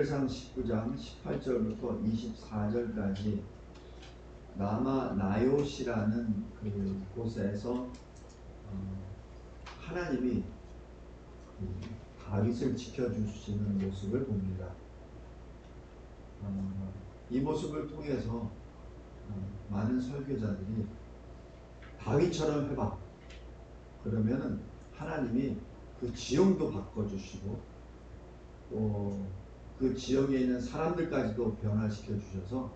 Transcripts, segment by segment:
상 19장 18절부터 24절까지 라마 나요시라는 그 곳에서 하나님이 다윗을 지켜주시는 모습을 봅니다. 이 모습을 통해서 많은 설교자들이 다윗처럼 해봐, 그러면은 하나님이 그 지형도 바꿔주시고 또 그 지역에 있는 사람들까지도 변화시켜 주셔서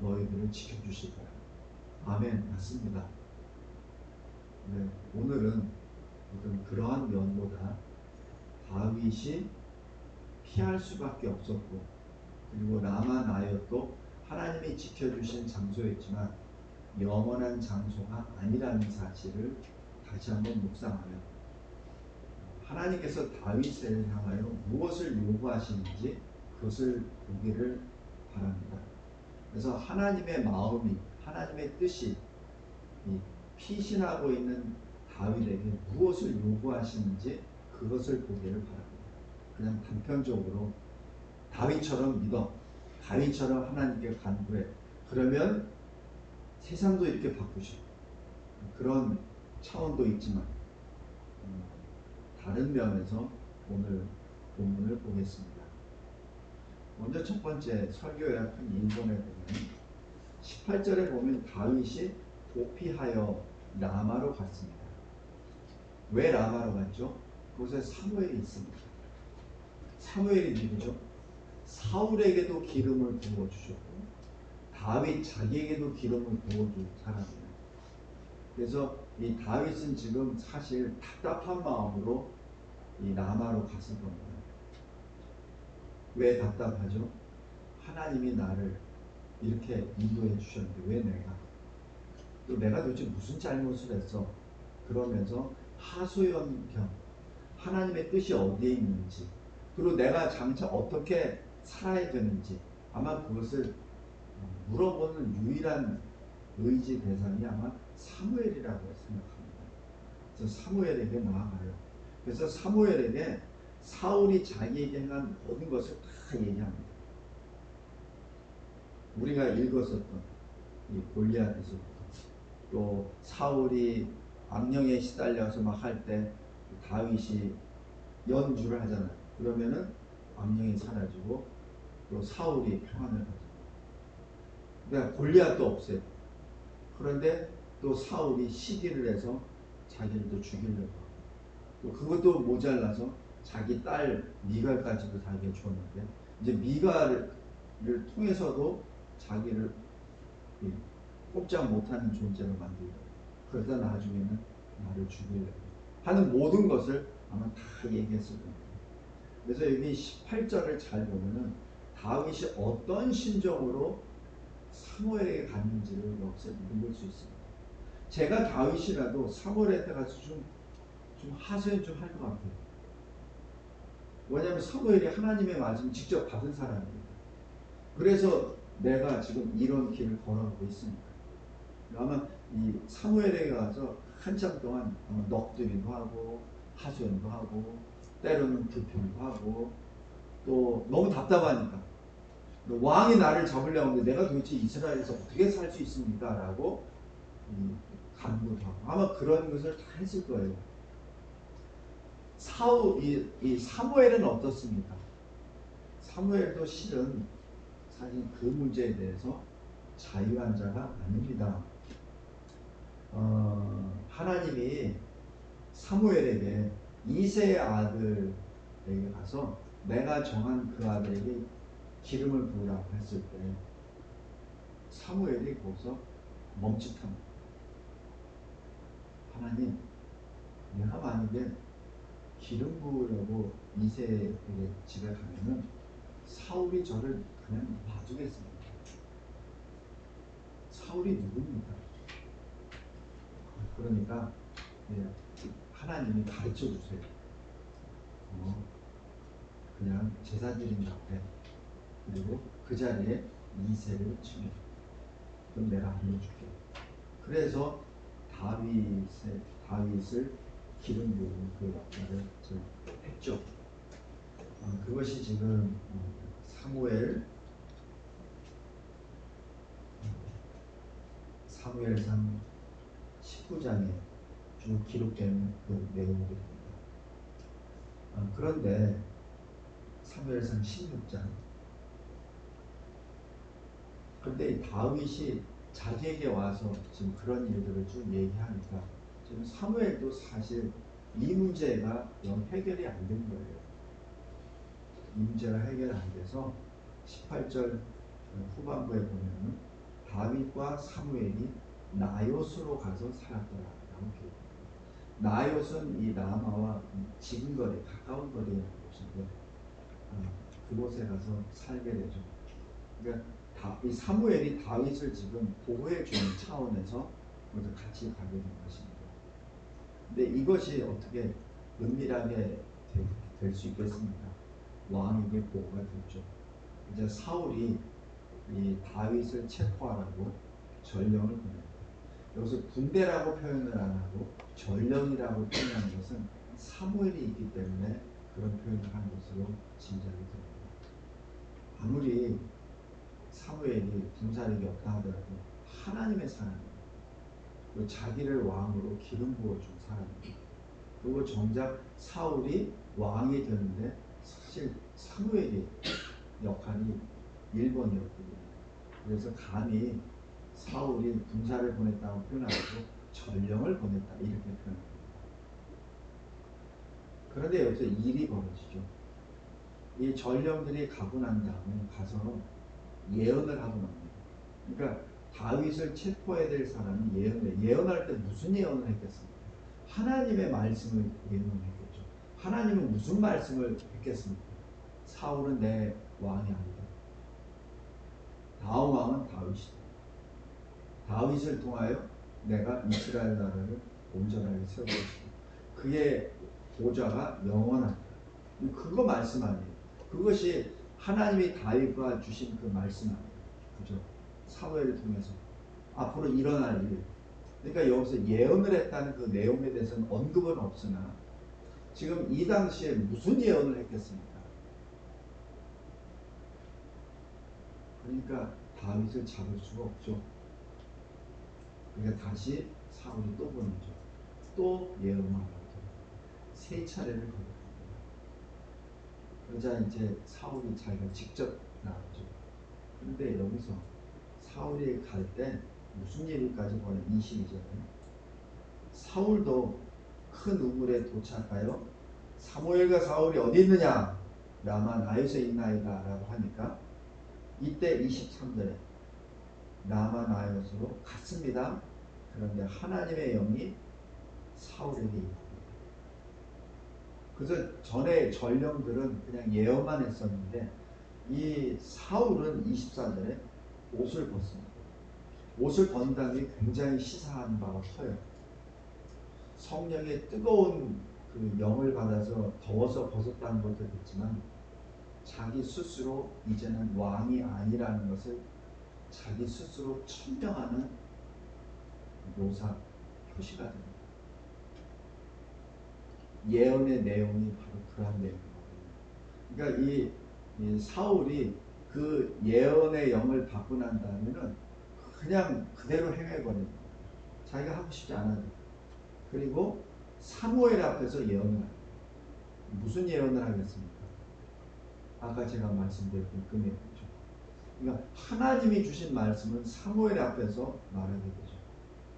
너희들을 지켜주실 거야. 아멘. 맞습니다. 네, 오늘은 그러한 면보다 다윗이 피할 수밖에 없었고, 그리고 라마 나요도 하나님이 지켜주신 장소였지만 영원한 장소가 아니라는 사실을 다시 한번 묵상하며, 하나님께서 다윗을 향하여 무엇을 요구하시는지 그것을 보기를 바랍니다. 그래서 하나님의 마음이, 하나님의 뜻이 피신하고 있는 다윗에게 무엇을 요구하시는지 그것을 보기를 바랍니다. 그냥 단편적으로 다윗처럼 믿어, 다윗처럼 하나님께 간구해, 그러면 세상도 이렇게 바꾸시고, 그런 차원도 있지만 다른 면에서 오늘 본문을 보겠습니다. 먼저 첫 번째 설교 요약한 1번에 보면 18절에 보면 다윗이 도피하여 라마로 갔습니다. 왜 라마로 갔죠? 그곳에 사무엘이 있습니다. 사무엘이 누구죠? 사울에게도 기름을 부어주셨고 다윗 자기에게도 기름을 부어준 사람이에요. 그래서 이 다윗은 지금 사실 답답한 마음으로 이 라마로 갔을 겁니다. 왜 답답하죠? 하나님이 나를 이렇게 인도해 주셨는데 왜 내가 도대체 무슨 잘못을 했어? 그러면서 하소연경, 하나님의 뜻이 어디에 있는지, 그리고 내가 장차 어떻게 살아야 되는지 아마 그것을 물어보는 유일한 의지 대상이 아마 사무엘이라고 생각합니다. 그래서 사무엘에게 나아가요. 그래서 사무엘에게 사울이 자기에게 행한 모든 것을 다 얘기합니다. 우리가 읽었었던 이 골리앗에서부터, 또 사울이 악령에 시달려서 막 할 때 다윗이 연주를 하잖아요. 그러면은 악령이 사라지고 또 사울이 평안을 가져요. 그러니까 골리앗도 없애고, 그런데 또 사울이 시기를 해서 자기를 또 죽이려고 하고, 또 그것도 모자라서 자기 딸 미갈까지도 자기가 주었는데, 이제 미갈을 통해서도 자기를 꼼짝 못하는 존재로 만들고, 그러다 나중에는 나를 죽이려고 하는 모든 것을 아마 다 얘기했을 겁니다. 그래서 여기 18절을 잘 보면은 다윗이 어떤 심정으로 사무엘에게 갔는지를 여기서 읽을 수 있습니다. 제가 다윗이라도 사무엘한테 가서 좀 하소연 좀 할 것 같아요. 왜냐하면 사무엘이 하나님의 말씀 직접 받은 사람입니다. 그래서 내가 지금 이런 길을 걸어가고 있습니다. 아마 이 사무엘에게 가서 한참 동안 넋두리도 하고 하소연도 하고 때로는 불평도 하고, 또 너무 답답하니까 왕이 나를 잡으려고 하는데 내가 도대체 이스라엘에서 어떻게 살 수 있습니까? 라고 간구도 하고 아마 그런 것을 다 했을 거예요. 이 사무엘은 어떻습니까? 사무엘도 실은 사실 그 문제에 대해서 자유한 자가 아닙니다. 하나님이 사무엘에게 이새의 아들에게 가서 내가 정한 그 아들에게 기름을 부으라고 했을 때 사무엘이 거기서 멈칫합니다. 하나님, 내가 만약에 기름 부으려고 이새에게 집에 가면은 사울이 저를 그냥 봐주겠습니다. 사울이 누굽니까? 그러니까 하나님이 가르쳐 주세요. 그냥 제사 드린 앞에, 그리고 그 자리에 이새를 치면 그럼 내가 알려줄게. 그래서 다윗을 기름 부은 그 역할을 했죠. 그것이 지금 사무엘상 19장에 쭉 기록된 그 내용들입니다. 그런데 사무엘상 16장, 근데 이 다윗이 자기에게 와서 지금 그런 일들을 쭉 얘기하니까 지금 사무엘도 사실 이 문제가 영 해결이 안 된 거예요. 이 문제가 해결 안 돼서 18절 후반부에 보면은 다윗과 사무엘이 나요스로 가서 살았더라라고 기록합니다. 나요스는 이 라마와 지근거리, 가까운 거리에 있는 곳인데 그곳에 가서 살게 되죠. 그러니까 이 사무엘이 다윗을 지금 보호해 주는 차원에서 먼저 같이 가게 된 것입니다. 근데 이것이 어떻게 은밀하게 될 수 있겠습니까? 왕에게 보고가 됐죠. 이제 사울이 이 다윗을 체포하라고 전령을 보냅니다. 여기서 군대라고 표현을 안 하고 전령이라고 표현하는 것은 사무엘이 있기 때문에 그런 표현을 한 것으로 짐작이 됩니다. 아무리 사무엘이 군사력이 없다 하더라도 하나님의 사람입니다. 그리고 자기를 왕으로 기름 부어준 사람입니다. 그리고 정작 사울이 왕이 되는데 사실 사무엘이 역할이 1번이었거든요. 그래서 감히 사울이 군사를 보냈다고 표현하고 전령을 보냈다 이렇게 표현합니다. 그런데 여기서 일이 벌어지죠. 이 전령들이 가고 난 다음에 가서 예언을 하고 납니다. 그러니까 다윗을 체포해야 될 사람이 예언할 때 무슨 예언을 했겠습니까? 하나님의 말씀을 예언했겠죠. 하나님은 무슨 말씀을 했겠습니까? 사울은 내 왕이 아니다. 다음 왕은 다윗이다. 다윗을 통하여 내가 이스라엘 나라를 온전하게 세울 것이다. 그의 보좌가 영원하다. 그거 말씀 아니에요. 그것이 하나님이 다윗과 주신 그 말씀 아니에요. 그죠? 사무엘을 통해서 앞으로 일어날 일. 그러니까 여기서 예언을 했다는 그 내용에 대해서는 언급은 없으나 지금 이 당시에 무슨 예언을 했겠습니까? 그러니까 다윗을 잡을 수가 없죠. 그러니까 다시 사울이 또 보내죠. 또 예언을 하라고 세 차례를 거듭합니다. 그러자 이제 사울이 자기가 직접 나왔죠. 그런데 여기서 사울이 갈 때 무슨 일까지 보면 22절에 사울도 큰 우물에 도착하여 사무엘과 사울이 어디 있느냐? 라마 나요스에 있나이다 라고 하니까 이때 23절에 라마 나요스로 갔습니다. 그런데 하나님의 영이 사울에게 있다. 그래서 전에 전령들은 그냥 예언만 했었는데 이 사울은 24절에 옷을 벗습니다. 옷을 번다는 게 굉장히 시사한 바가 커요. 성령의 뜨거운 그 영을 받아서 더워서 벗었다는 것도 있지만 자기 스스로 이제는 왕이 아니라는 것을 자기 스스로 천명하는 묘사 표시가 됩니다. 예언의 내용이 바로 그런 내용이거든요. 그러니까 이 사울이 그 예언의 영을 받고 난 다음에는 그냥 그대로 행해버립니다. 자기가 하고 싶지 않아도. 그리고 사무엘 앞에서 예언을 합니다. 무슨 예언을 하겠습니까? 아까 제가 말씀드렸던 그 내용이죠. 그러니까 하나님이 주신 말씀은 사무엘 앞에서 말하게 되죠.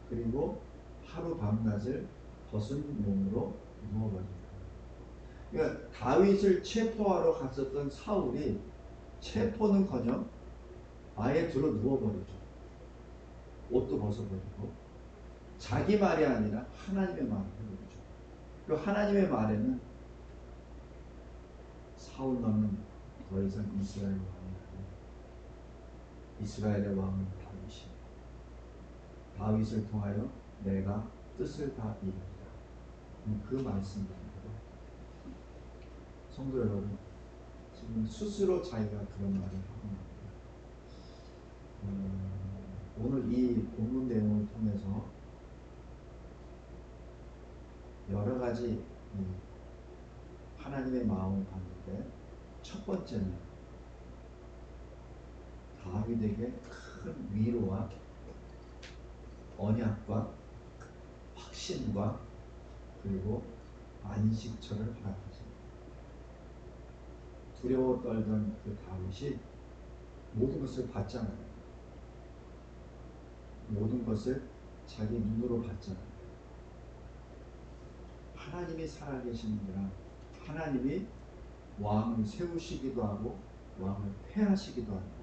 그리고 하루 밤낮을 벗은 몸으로 누워버립니다. 그러니까 다윗을 체포하러 갔었던 사울이 체포는커녕 아예 들어 누워버리죠. 옷도 벗어버리고 자기 말이 아니라 하나님의 말을 해버리죠. 그리고 하나님의 말에는 사울 너는 더 이상 이스라엘 왕이 아니야. 이스라엘의 왕은 다윗이야. 다윗을 통하여 내가 뜻을 다 이루리라. 그 말씀입니다. 성도 여러분, 지금 스스로 자기가 그런 말을 하고 있습니다. 오늘 이 본문 내용을 통해서 여러 가지 하나님의 마음을 봤는데 첫 번째는 다윗에게 큰 위로와 언약과 확신과 그리고 안식처를 허락하십니다. 두려워 떨던 그 다윗이 모든 것을 봤잖아요. 모든 것을 자기 눈으로 봤잖아요. 하나님이 살아계시는구나. 하나님이 왕을 세우시기도 하고 왕을 폐하시기도 합니다.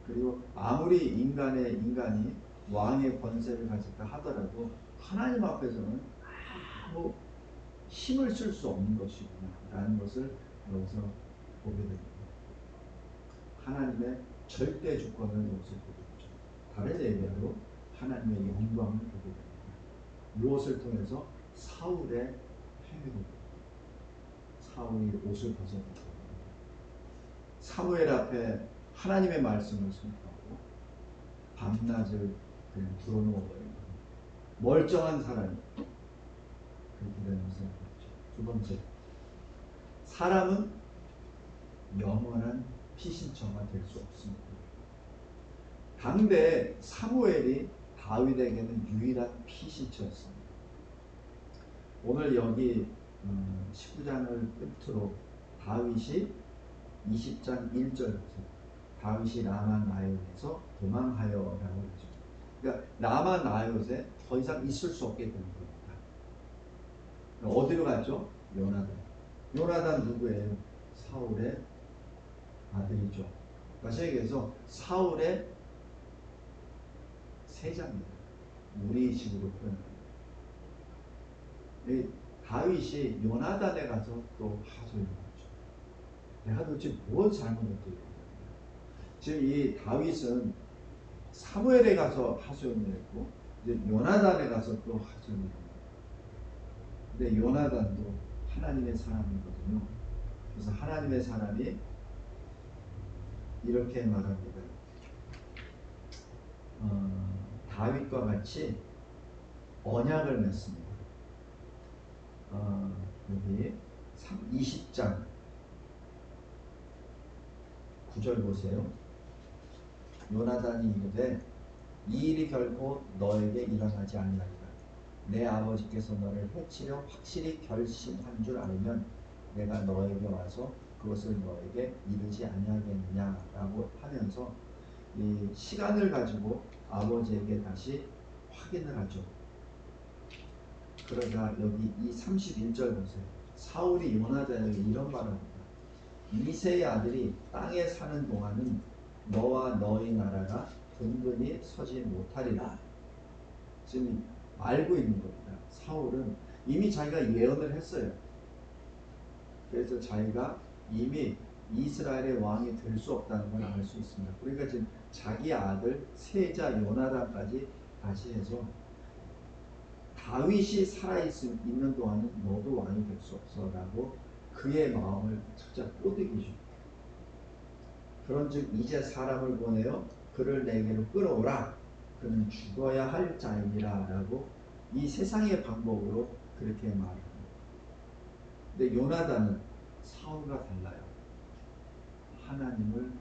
그리고 아무리 인간이 왕의 권세를 가졌다 하더라도 하나님 앞에서는 아무 힘을 쓸 수 없는 것이구나 라는 것을 여기서 보게 됩니다. 하나님의 절대 주권을 여기서 보게 되죠. 다른 얘기로 하나님의 영광을 보게 됩니다. 무엇을 통해서? 사울의 행위로. 사울이 옷을 벗어버립니다. 사무엘 앞에 하나님의 말씀을 선포하고 밤낮을 그냥 불어넣어버립니다. 멀쩡한 사람이 그렇게 되는 것을 봤죠. 두 번째, 사람은 영원한 피신처가 될 수 없습니다. 당대 사무엘이 다윗에게는 유일한 피신처였습니다. 오늘 여기 19장을 끝으로 다윗이 20장 1절 보세요. 다윗이 라마 나요에서 도망하여라고 하죠. 그러니까 라마 나요에 더 이상 있을 수 없게 되는 겁니다. 어디로 갔죠? 요나단. 요나단 누구예요? 사울의 아들이죠. 다시 얘기해서 사울의 세자입니다. 우리 식으로 표현합니다. 다윗이 요나단에 가서 또 하소연을 하죠. 내가 도대체 뭘 잘못했길래. 지금 이 다윗은 사무엘에 가서 하소연을 했고 이제 요나단에 가서 또 하소연을 합니다. 근데 요나단도 하나님의 사람이거든요. 그래서 하나님의 사람이 이렇게 말합니다. 다윗과 같이 언약을 맺습니다. 여기 20장 9절 보세요. 요나단이 이르되 이 일이 결코 너에게 일어나지 아니하리라. 내 아버지께서 너를 해치려 확실히 결심한 줄 알면 내가 너에게 와서 그것을 너에게 이르지 아니하겠느냐라고 하면서 이 시간을 가지고 아버지에게 다시 확인을 하죠. 그러자 여기 이 31절 보세요. 사울이 요나단에게 이런 말을 합니다. 이새의 아들이 땅에 사는 동안은 너와 너희 나라가 든든히 서지 못하리라. 지금 알고 있는 겁니다. 사울은 이미 자기가 예언을 했어요. 그래서 자기가 이미 이스라엘의 왕이 될 수 없다는 걸 알 수 있습니다. 그러니까 지금 자기 아들 세자 요나단까지 다시 해서 다윗이 살아있는 동안은 너도 왕이 될 수 없어 라고 그의 마음을 살짝 꼬드기죠. 그런즉 이제 사람을 보내어 그를 내게로 끌어오라. 그는 죽어야 할 자이니라 라고 이 세상의 방법으로 그렇게 말합니다. 근데 요나단은 사울과 달라요. 하나님을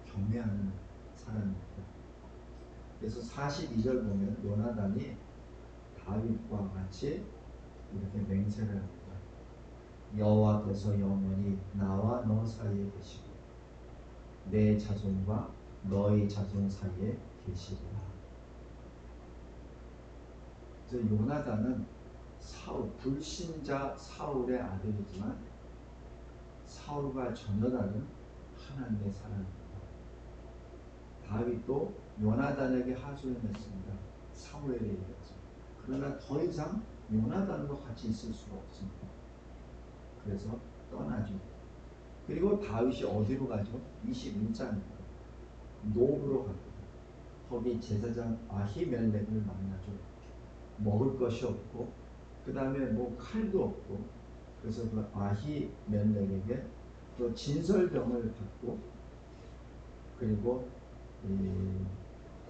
경외하는 사람입니다. 그래서 42절 보면 요나단이 다윗과 같이 이렇게 맹세를 합니다. 여호와께서 영원히 나와 너 사이에 계시고 내 자손과 너의 자손 사이에 계시리라. 그래서 요나단은 불신자 사울의 아들이지만 사울과 전혀 다른 하나님의 사람입니다. 다윗도 요나단에게 하소연했습니다. 사무엘에 의해서. 그러나 더 이상 요나단과 같이 있을 수가 없습니다. 그래서 떠나죠. 그리고 다윗이 어디로 가죠? 21장입니다. 노브로 갑니다. 거기 제사장 아히멜렉을 만나죠. 먹을 것이 없고 그 다음에 뭐 칼도 없고 그래서 그 아히멜렉에게 또 진설병을 받고 그리고 이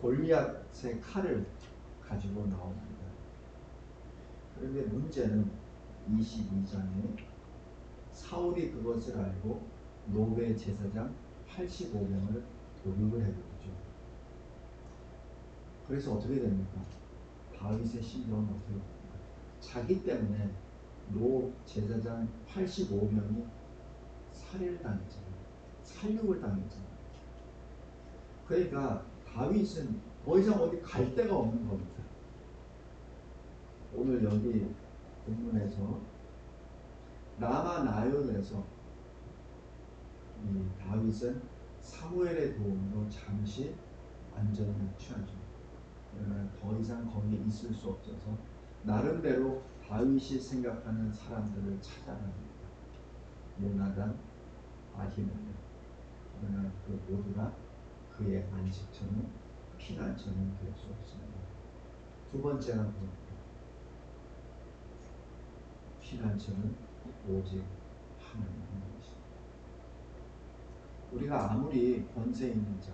골리앗의 칼을 가지고 나옵니다. 그런데 문제는 22장에 사울이 그것을 알고 노베 제사장 85명을 도륙을 해버리죠. 그래서 어떻게 됩니까? 다윗의 심정은 어떻게 됩니까? 자기 때문에 노 제사장 85명이 살해를 당했잖아요. 살육을 당했잖아요. 그러니까 다윗은 더 이상 어디 갈 데가 없는 겁니다. 오늘 여기 본문에서 라마 나요에서 이 다윗은 사무엘의 도움으로 잠시 안전을 취하죠. 그러나 더 이상 거기에 있을 수 없어서 나름대로 다윗이 생각하는 사람들을 찾아갑니다. 요나단, 아히멜. 그러나 그 모두가 그의 안식처는 피난처는 될 수 없습니다. 두 번째는 뭡니까? 피난처는 오직 하나님인 것입니다. 우리가 아무리 권세 있는 자,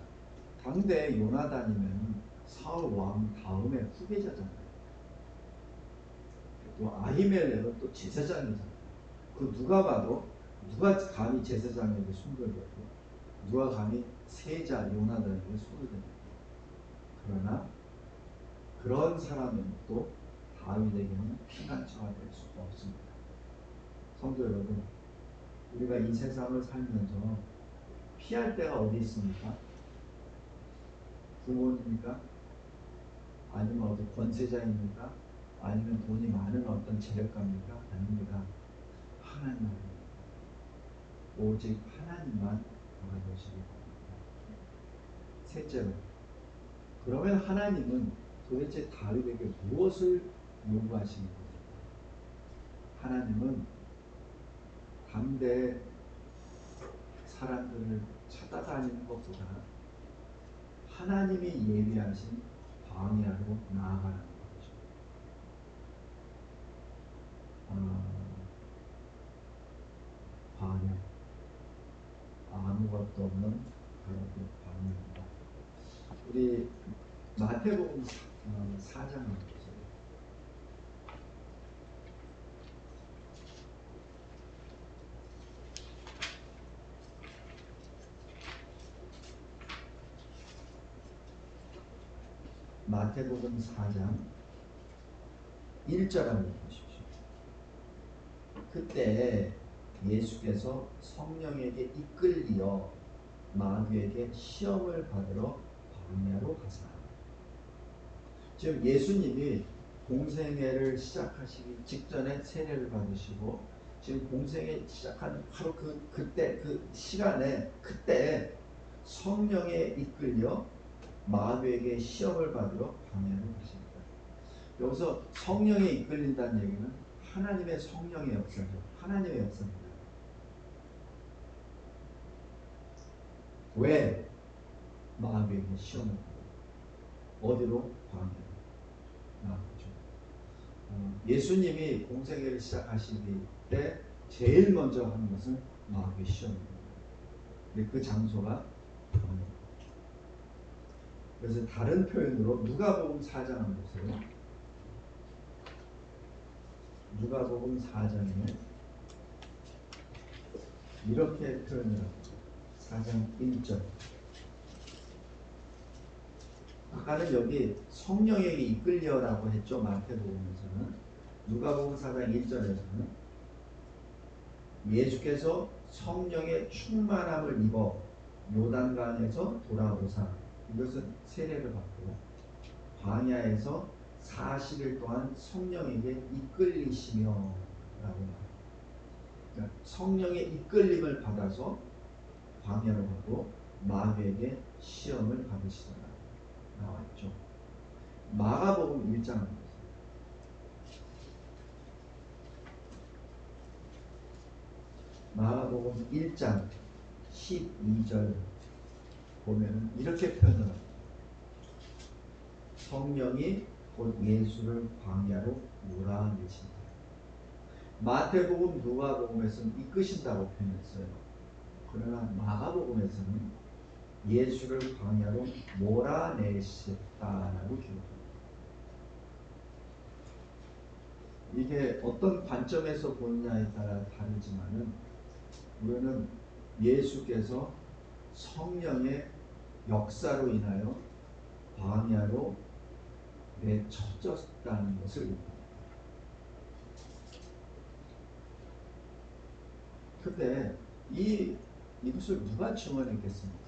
당대 요나단이면 사울 왕 다음에 후계자잖아요. 또 아히멜렉은 또 제사장이잖아요. 그 누가 봐도 누가 감히 제사장에게 손을 대고 누가 감히 세자 요나단에게 손을 댑니까? 그러나 그런 사람은 또 다윗에게는 피난처가 될 수가 없습니다. 성도 여러분, 우리가 이 세상을 살면서 피할 데가 어디 있습니까? 부모입니까? 아니면 어떤 권세자입니까? 아니면 돈이 많은 어떤 재력가입니까? 아닙니다. 하나님입니다. 오직 하나님만 바라보시기 바랍니다. 셋째로, 그러면 하나님은 도대체 다윗에게 무엇을 요구하시는 것입니까? 하나님은 당대 사람들을 찾아다니는 것보다 하나님이 예비하신 광야로 나아가는 거죠. 광야, 아무것도 없는 바로 그 광야입니다. 우리 마태복음 4장을 보세요. 마태복음 4장 1절 한번 보십시오. 그때 예수께서 성령에게 이끌리어 마귀에게 시험을 받으러 광야로 가사. 지금 예수님이 공생애를 시작하시기 직전에 세례를 받으시고 지금 공생애 시작하는 바로 그때 그 시간에 그때 성령에 이끌려 마귀에게 시험을 받으러 광야로 가십니다. 여기서 성령에 이끌린다는 얘기는 하나님의 성령의 역사죠. 하나님의 역사입니다. 왜 마귀에게 시험을 받으러 어디로? 광야로 나아가죠. 예수님이 공생애를 시작하시기 때 제일 먼저 하는 것은 마귀의 시험입니다. 근데 그 장소가 광야. 그래서 다른 표현으로 누가복음 4장을 보세요. 누가복음 4장에 이렇게 표현을 합니다. 4장 1절. 아까는 여기 성령에게 이끌려라고 했죠. 마태복음에서는. 누가복음 4장 1절에서는 예수께서 성령의 충만함을 입어 요단강에서 돌아오사, 이것은 세례를 받고 광야에서 40일 동안 성령에게 이끌리시며 라고 말합니다. 그러니까 성령의 이끌림을 받아서 광야로 가고 마귀에게 시험을 받으시더라 나왔죠. 마가복음 1장을 보세요. 마가복음 1장 12절 보면 이렇게 표현을 합니다. 성령이 곧 예수를 광야로 몰아내신다. 마태복음, 누가복음에서는 이끄신다고 표현했어요. 그러나 마가복음에서는 예수를 광야로 몰아내셨다라고 기록합니다. 이게 어떤 관점에서 보느냐에 따라 다르지만은 우리는 예수께서 성령의 역사로 인하여 광야로 배에 젖었다는 것을. 근데 이것을 누가 증언했겠습니까?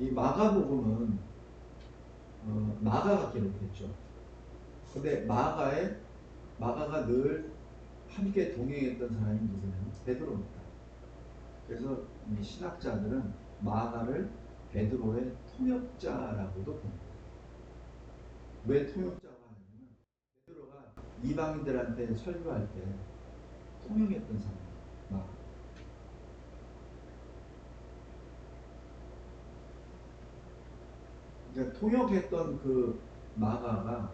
이 마가복음은 마가가 기록했죠. 근데 마가가 늘 함께 동행했던 사람이 누구냐면 베드로입니다. 그래서 이 신학자들은 마가를 베드로의 통역자라고도 봅니다. 왜 통역자가 하냐면 베드로가 이방인들한테 설교할 때 통역했던 사람이에요. 마가. 그러니까 통역했던 그 마가가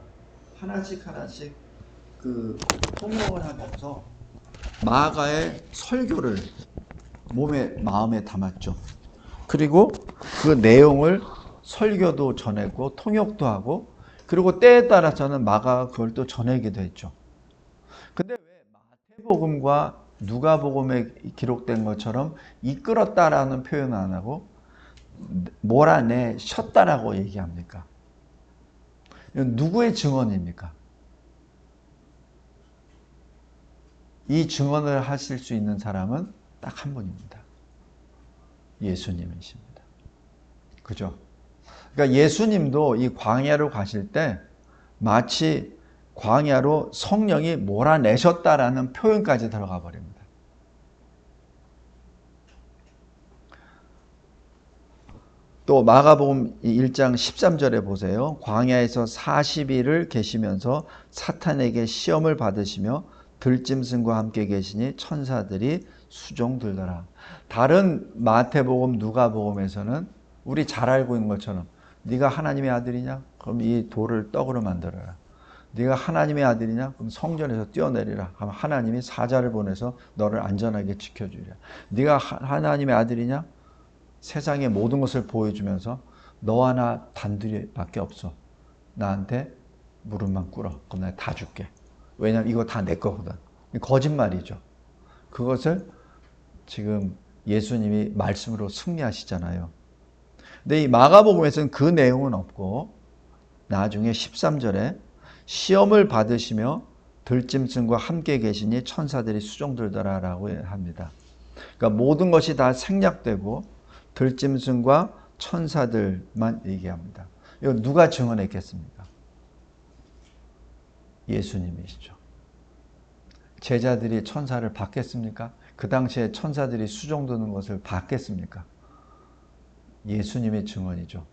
하나씩 그 통역을 하면서 마가의 설교를 마음에 담았죠. 그리고 그 내용을 설교도 전했고 통역도 하고, 그리고 때에 따라서는 마가가 그걸 또 전하기도 했죠. 근데 왜 마태복음과 누가복음에 기록된 것처럼 이끌었다라는 표현을 안 하고 몰아내셨다라고 얘기합니까? 이건 누구의 증언입니까? 이 증언을 하실 수 있는 사람은 딱 한 분입니다. 예수님이십니다. 그죠? 그러니까 예수님도 이 광야로 가실 때 마치 광야로 성령이 몰아내셨다라는 표현까지 들어가 버립니다. 또 마가복음 1장 13절에 보세요. 광야에서 40일을 계시면서 사탄에게 시험을 받으시며 들짐승과 함께 계시니 천사들이 수종들더라. 다른 마태복음, 누가복음에서는 우리 잘 알고 있는 것처럼 네가 하나님의 아들이냐? 그럼 이 돌을 떡으로 만들어라. 네가 하나님의 아들이냐? 그럼 성전에서 뛰어내리라. 그럼 하나님이 사자를 보내서 너를 안전하게 지켜주리라. 네가 하나님의 아들이냐? 세상의 모든 것을 보여주면서 너와 나 단둘이밖에 없어. 나한테 무릎만 꿇어. 그럼 내가 다 줄게. 왜냐면 이거 다 내 거거든. 거짓말이죠. 그것을 지금 예수님이 말씀으로 승리하시잖아요. 근데 이 마가복음에서는 그 내용은 없고 나중에 13절에 시험을 받으시며 들짐승과 함께 계시니 천사들이 수종들더라라고 합니다. 그러니까 모든 것이 다 생략되고 들짐승과 천사들만 얘기합니다. 이거 누가 증언했겠습니까? 예수님이시죠. 제자들이 천사를 봤겠습니까? 그 당시에 천사들이 수종드는 것을 봤겠습니까? 예수님의 증언이죠.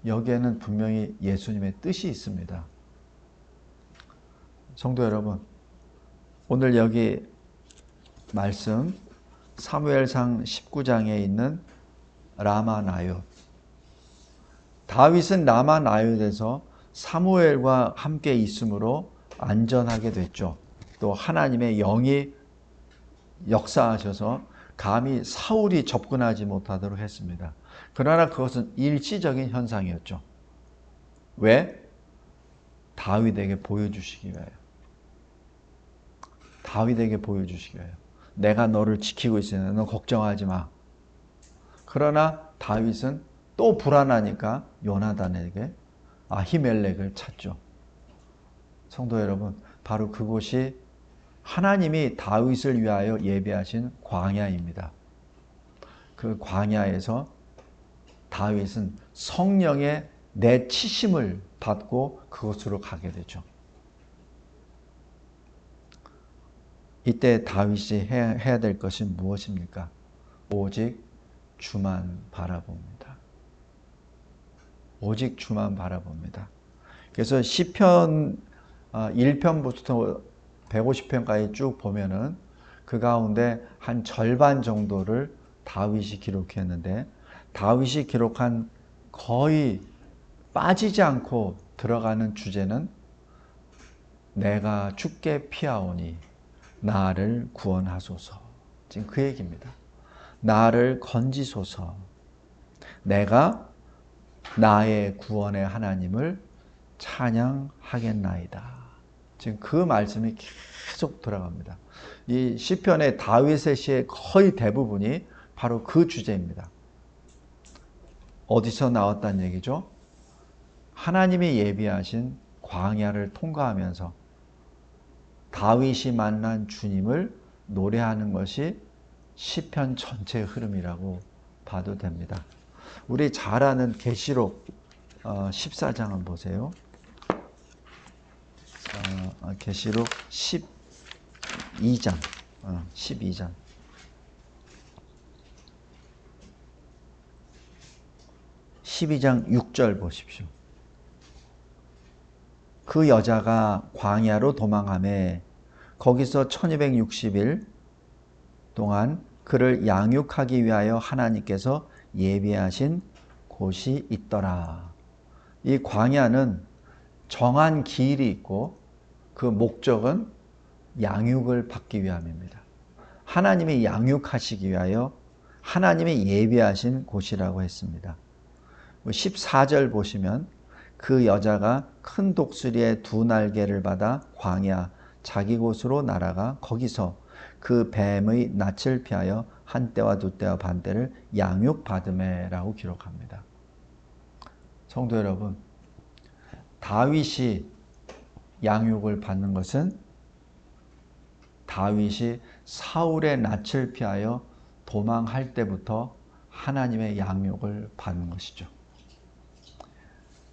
여기에는 분명히 예수님의 뜻이 있습니다. 성도 여러분, 오늘 여기 말씀 사무엘상 19장에 있는 라마나옳, 다윗은 라마나옳에서 사무엘과 함께 있음으로 안전하게 됐죠. 또 하나님의 영이 역사하셔서 감히 사울이 접근하지 못하도록 했습니다. 그러나 그것은 일시적인 현상이었죠. 왜? 다윗에게 보여주시기 위하여. 다윗에게 보여주시기 위하여. 내가 너를 지키고 있으니 너 걱정하지 마. 그러나 다윗은 또 불안하니까 요나단에게 아히멜렉을 찾죠. 성도 여러분, 바로 그곳이 하나님이 다윗을 위하여 예비하신 광야입니다. 그 광야에서 다윗은 성령의 내치심을 받고 그곳으로 가게 되죠. 이때 다윗이 해야 될 것이 무엇입니까? 오직 주만 바라봅니다. 오직 주만 바라봅니다. 그래서 시편 1편부터 150편까지 쭉 보면은 그 가운데 한 절반 정도를 다윗이 기록했는데, 다윗이 기록한 거의 빠지지 않고 들어가는 주제는 내가 주께 피하오니 나를 구원하소서. 지금 그 얘기입니다. 나를 건지소서. 내가 나의 구원의 하나님을 찬양하겠나이다. 지금 그 말씀이 계속 들어갑니다. 이 시편의 다윗의 시의 거의 대부분이 바로 그 주제입니다. 어디서 나왔다는 얘기죠? 하나님이 예비하신 광야를 통과하면서 다윗이 만난 주님을 노래하는 것이 시편 전체의 흐름이라고 봐도 됩니다. 우리 잘 아는 계시록 14장을 보세요. 계시록 12장 12장 12장 6절 보십시오. 그 여자가 광야로 도망하매 거기서 1260일 동안 그를 양육하기 위하여 하나님께서 예비하신 곳이 있더라. 이 광야는 정한 길이 있고 그 목적은 양육을 받기 위함입니다. 하나님이 양육하시기 위하여 하나님이 예비하신 곳이라고 했습니다. 14절 보시면 그 여자가 큰 독수리의 두 날개를 받아 광야 자기 곳으로 날아가 거기서 그 뱀의 낯을 피하여 한 때와 두 때와 반 때를 양육받음에라고 기록합니다. 성도 여러분, 다윗이 양육을 받는 것은 다윗이 사울의 낯을 피하여 도망할 때부터 하나님의 양육을 받는 것이죠.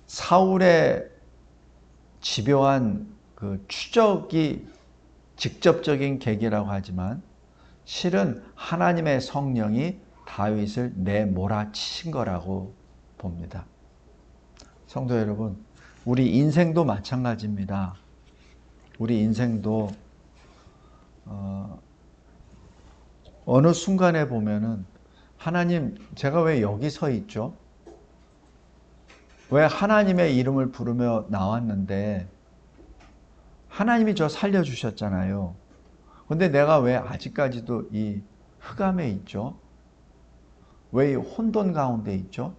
사울의 집요한 그 추적이 직접적인 계기라고 하지만 실은 하나님의 성령이 다윗을 내몰아치신 거라고 봅니다. 성도 여러분, 우리 인생도 마찬가지입니다. 우리 인생도 어느 순간에 보면은 하나님, 제가 왜 여기 서 있죠? 왜 하나님의 이름을 부르며 나왔는데 하나님이 저 살려주셨잖아요. 근데 내가 왜 아직까지도 이 흑암에 있죠? 왜 이 혼돈 가운데 있죠?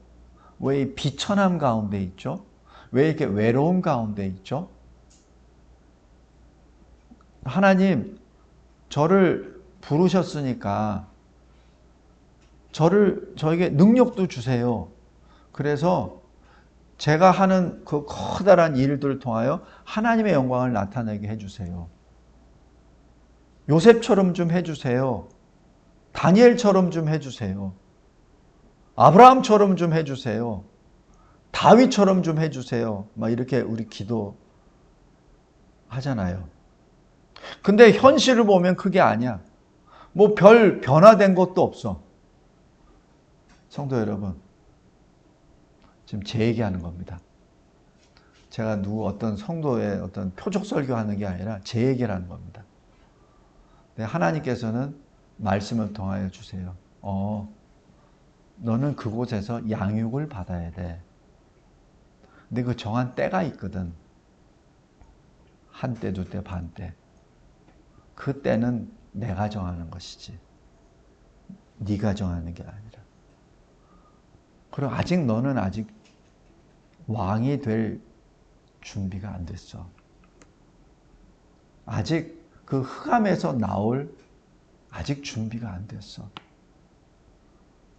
왜 이 비천함 가운데 있죠? 왜 이렇게 외로움 가운데 있죠? 하나님, 저를 부르셨으니까 저에게 능력도 주세요. 그래서 제가 하는 그 커다란 일들을 통하여 하나님의 영광을 나타내게 해주세요. 요셉처럼 좀 해주세요. 다니엘처럼 좀 해주세요. 아브라함처럼 좀 해주세요. 다윗처럼 좀 해주세요. 막 이렇게 우리 기도 하잖아요. 근데 현실을 보면 그게 아니야. 뭐 별 변화된 것도 없어. 성도 여러분, 지금 제 얘기하는 겁니다. 제가 어떤 성도의 어떤 표적 설교하는 게 아니라 제 얘기를 하는 겁니다. 하나님께서는 말씀을 통하여 주세요. 너는 그곳에서 양육을 받아야 돼. 근데 그 정한 때가 있거든. 한 때, 두 때, 반 때. 그 때는 내가 정하는 것이지. 네가 정하는 게 아니라. 그리고 너는 아직 왕이 될 준비가 안 됐어. 아직 그 흑암에서 나올 아직 준비가 안 됐어.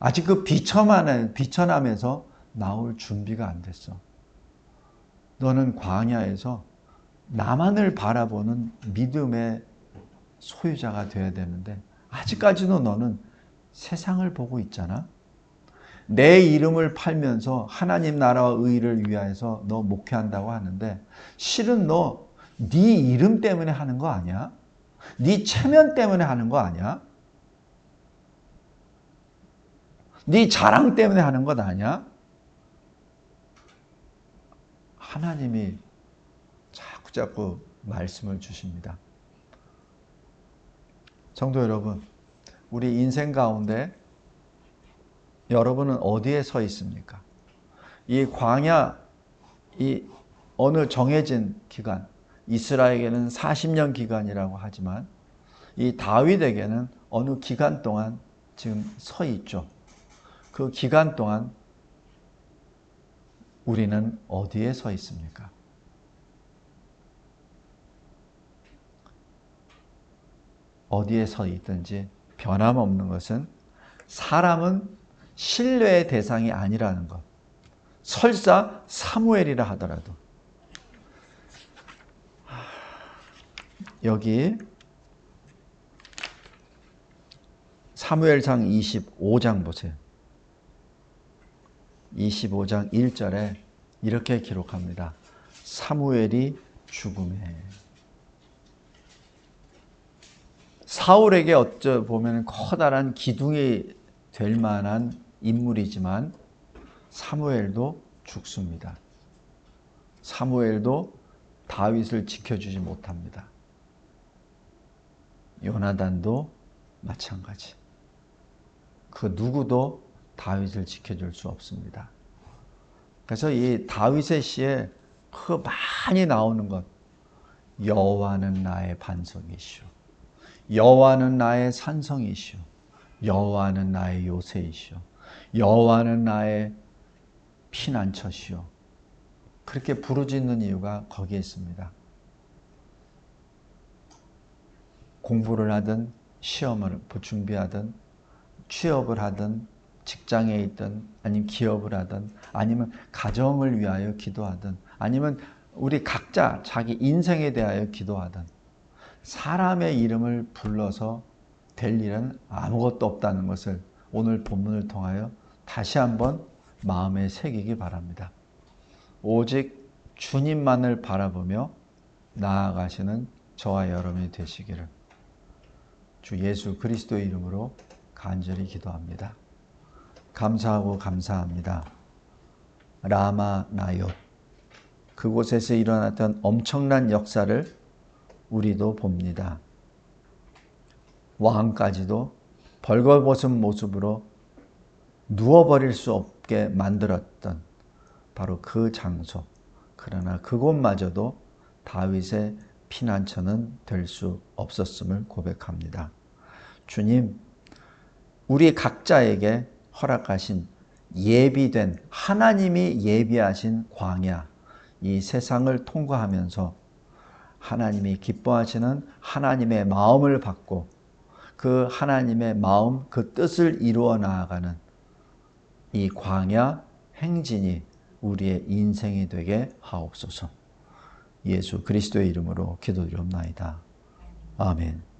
아직 그 비천함에서 나올 준비가 안 됐어. 너는 광야에서 나만을 바라보는 믿음의 소유자가 되어야 되는데 아직까지도 너는 세상을 보고 있잖아. 내 이름을 팔면서 하나님 나라와 의를 위하여서 너 목회한다고 하는데 실은 너 네 이름 때문에 하는 거 아니야? 네 체면 때문에 하는 거 아니야? 네 자랑 때문에 하는 것 아니야? 하나님이 자꾸 말씀을 주십니다. 성도 여러분, 우리 인생 가운데 여러분은 어디에 서 있습니까? 이 광야, 이 어느 정해진 기간, 이스라엘에게는 40년 기간이라고 하지만 이 다윗에게는 어느 기간 동안 지금 서 있죠. 그 기간 동안 우리는 어디에 서 있습니까? 어디에 서 있든지 변함없는 것은 사람은 신뢰의 대상이 아니라는 것. 설사 사무엘이라 하더라도. 여기 사무엘상 25장 보세요. 25장 1절에 이렇게 기록합니다. 사무엘이 죽음에. 사울에게 어쩌 보면 커다란 기둥이 될 만한 인물이지만 사무엘도 죽습니다. 사무엘도 다윗을 지켜주지 못합니다. 요나단도 마찬가지. 그 누구도 다윗을 지켜줄 수 없습니다. 그래서 이 다윗의 시에 그 많이 나오는 것, 여호와는 나의 반석이시오, 여호와는 나의 산성이시오, 여호와는 나의 요새이시오, 여호와는 나의 피난처시오. 그렇게 부르짖는 이유가 거기에 있습니다. 공부를 하든 시험을 준비하든 취업을 하든 직장에 있든 아니면 기업을 하든 아니면 가정을 위하여 기도하든 아니면 우리 각자 자기 인생에 대하여 기도하든 사람의 이름을 불러서 될 일은 아무것도 없다는 것을 오늘 본문을 통하여 다시 한번 마음에 새기기 바랍니다. 오직 주님만을 바라보며 나아가시는 저와 여러분이 되시기를 주 예수 그리스도의 이름으로 간절히 기도합니다. 감사하고 감사합니다. 라마 나옅, 그곳에서 일어났던 엄청난 역사를 우리도 봅니다. 왕까지도 벌거벗은 모습으로 누워버릴 수 없게 만들었던 바로 그 장소. 그러나 그곳마저도 다윗의 피난처는 될 수 없었음을 고백합니다. 주님, 우리 각자에게 허락하신 예비된, 하나님이 예비하신 광야, 이 세상을 통과하면서 하나님이 기뻐하시는 하나님의 마음을 받고 그 하나님의 마음, 그 뜻을 이루어 나아가는 이 광야 행진이 우리의 인생이 되게 하옵소서. 예수 그리스도의 이름으로 기도드리옵나이다. 아멘.